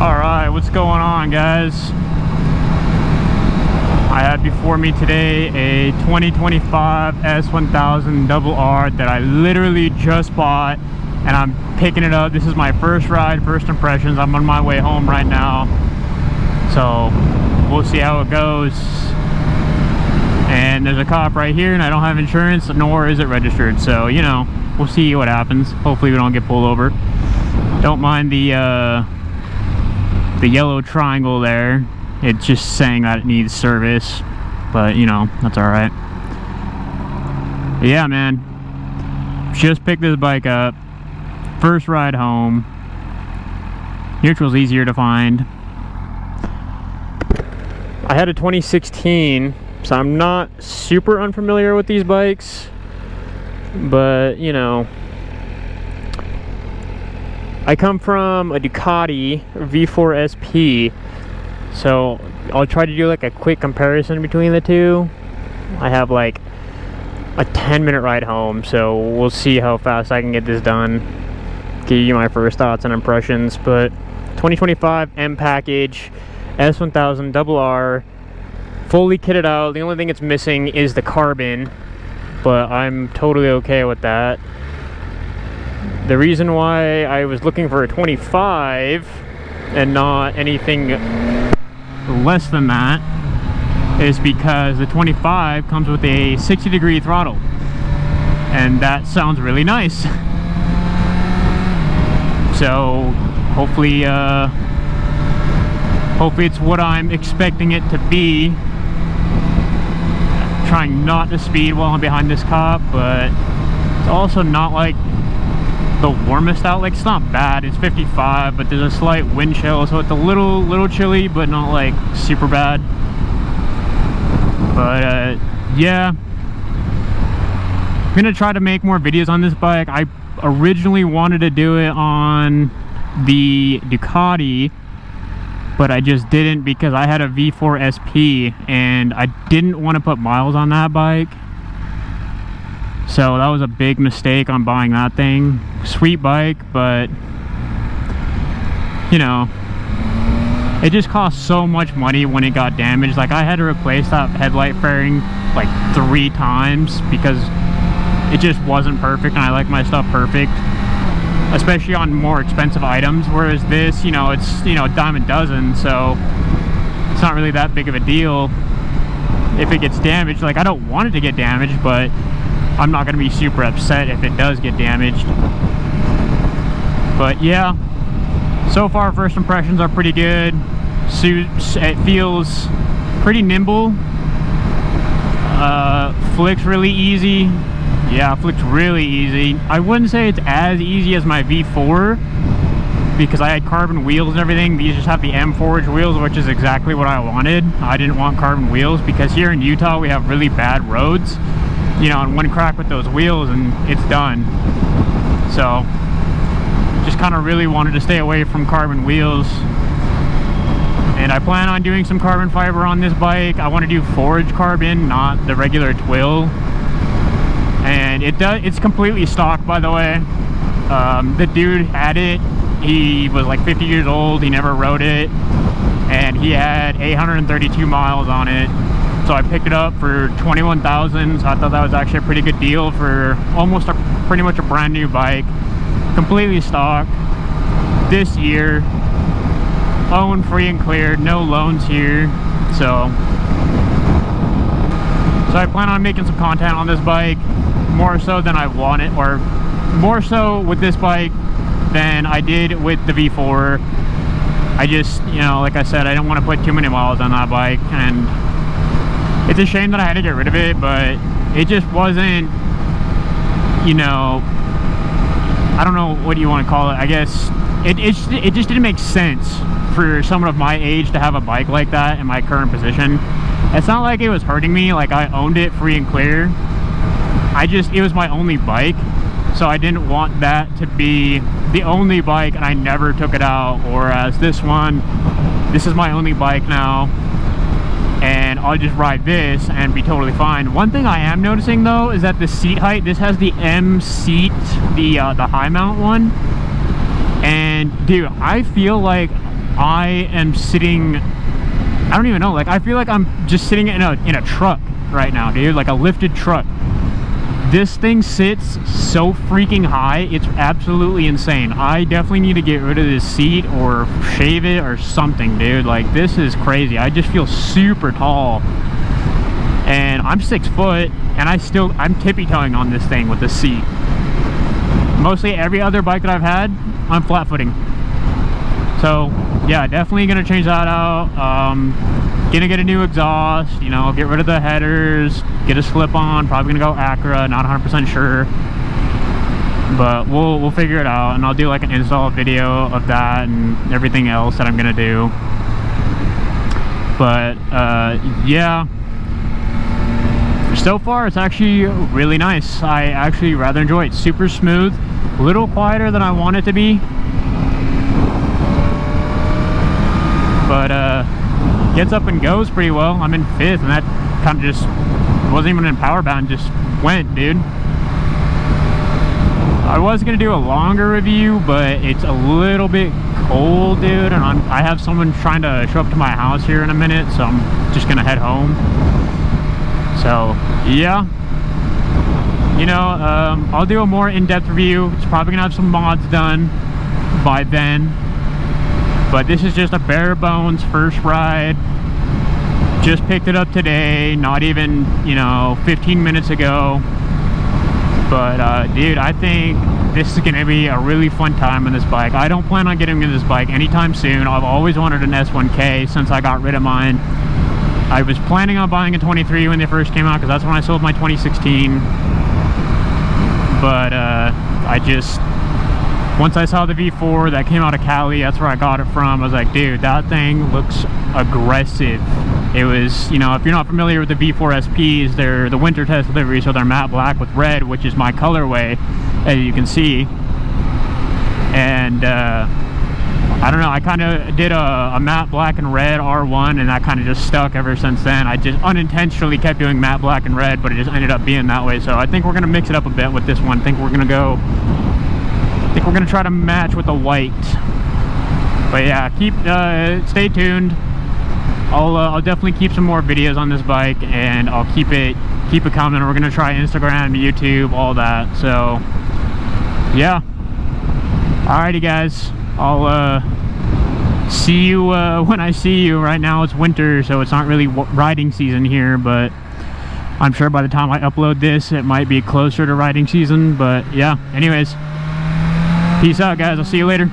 Alright, what's going on, guys? I have before me today a 2025 S1000RR that I literally just bought, and I'm picking it up. This is my first ride, first impressions. I'm on my way home right now, so we'll see how it goes. And there's a cop right here, and I don't have insurance, nor is it registered, so you know, we'll see what happens. Hopefully we don't get pulled over. Don't mind the yellow triangle there. It's just saying that it needs service, but you know, that's all right. But yeah, man, just picked this bike up, first ride home. Neutral's easier to find. I had a 2016, so I'm not super unfamiliar with these bikes, but you know, I come from a Ducati V4 SP, so I'll try to do like a quick comparison between the two. I have like a 10-minute ride home, so we'll see how fast I can get this done. Give you my first thoughts and impressions. But 2025 M package, S1000RR, fully kitted out. The only thing it's missing is the carbon, but I'm totally okay with that. The reason why I was looking for a 25 and not anything less than that is because the 25 comes with a 60-degree throttle, and that sounds really nice. So hopefully it's what I'm expecting it to be. Trying not to speed while I'm behind this cop, but it's also not like the warmest out. Like, it's not bad. It's 55, but there's a slight wind chill, so it's a little chilly, but not like super bad. But yeah, I'm gonna try to make more videos on this bike. I originally wanted to do it on the Ducati, but I just didn't because I had a V4 SP and I didn't want to put miles on that bike. So that was a big mistake on buying that thing. Sweet bike, but you know, it just cost so much money when it got damaged. Like, I had to replace that headlight fairing like 3 times because it just wasn't perfect, and I like my stuff perfect, especially on more expensive items. Whereas this, you know, it's, you know, a dime a dozen, so it's not really that big of a deal if it gets damaged. Like, I don't want it to get damaged, but I'm not going to be super upset if it does get damaged. But yeah, so far first impressions are pretty good. It feels pretty nimble. Flicks really easy. Yeah, flicks really easy. I wouldn't say it's as easy as my V4 because I had carbon wheels and everything. These just have the M forged wheels, which is exactly what I wanted. I didn't want carbon wheels because here in Utah we have really bad roads. You know, and one crack with those wheels and it's done. So just kind of really wanted to stay away from carbon wheels, and I plan on doing some carbon fiber on this bike. I want to do forged carbon, not the regular twill. And it's completely stock, by the way. The dude had it. He was like 50 years old. He never rode it, and he had 832 miles on it. So I picked it up for $21,000. So I thought that was actually a pretty good deal for almost pretty much a brand new bike, completely stock, this year, owned free and cleared, no loans here. So I plan on making some content on this bike, more so than I wanted, or more so with this bike than I did with the V4. I just, you know, like I said, I don't want to put too many miles on that bike, and it's a shame that I had to get rid of it, but it just wasn't, you know, I don't know what you want to call it. I guess it just didn't make sense for someone of my age to have a bike like that in my current position. It's not like it was hurting me. Like, I owned it free and clear. It was my only bike, so I didn't want that to be the only bike and I never took it out. Whereas this is my only bike now, and I'll just ride this and be totally fine. One thing I am noticing though is that the seat height, this has the M seat, the high mount one, and dude, I feel like I am sitting, I don't even know, like I feel like I'm just sitting in a truck right now, dude, like a lifted truck. This thing sits so freaking high, it's absolutely insane. I definitely need to get rid of this seat or shave it or something, dude. Like, this is crazy. I just feel super tall. And I'm 6 foot, and I'm tippy-toeing on this thing with the seat. Mostly every other bike that I've had, I'm flat-footing. So, yeah, definitely gonna change that out. Gonna get a new exhaust, you know, get rid of the headers, get a slip-on, probably gonna go Acura, not 100% sure. But we'll figure it out, and I'll do like an install video of that and everything else that I'm gonna do. But, yeah. So far, it's actually really nice. I actually rather enjoy it. Super smooth, a little quieter than I want it to be. But, gets up and goes pretty well. I'm in 5th, and that kind of just wasn't even in power bound, just went, dude. I was gonna do a longer review, but it's a little bit cold, dude, and I have someone trying to show up to my house here in a minute, so I'm just gonna head home. So yeah, you know, I'll do a more in-depth review. It's probably gonna have some mods done by then. But this is just a bare bones first ride. Just picked it up today, not even, you know, 15 minutes ago. But dude, I think this is gonna be a really fun time on this bike. I don't plan on getting into this bike anytime soon. I've always wanted an S1K since I got rid of mine. I was planning on buying a 23 when they first came out, because that's when I sold my 2016. But I just, once I saw the V4 that came out of Cali, that's where I got it from. I was like, dude, that thing looks aggressive. It was, you know, if you're not familiar with the V4 SPs, they're the winter test livery, so they're matte black with red, which is my colorway, as you can see. And I don't know, I kind of did a matte black and red R1, and that kind of just stuck ever since then. I just unintentionally kept doing matte black and red, but it just ended up being that way. So I think we're gonna mix it up a bit with this one. I think we're gonna try to match with the white. But yeah, stay tuned. I'll definitely keep some more videos on this bike, and I'll keep it coming. We're gonna try Instagram, YouTube, all that. So yeah, alrighty guys, I'll see you when I see you. Right now it's winter, so it's not really riding season here, but I'm sure by the time I upload this it might be closer to riding season. But yeah, anyways, peace out guys, I'll see you later.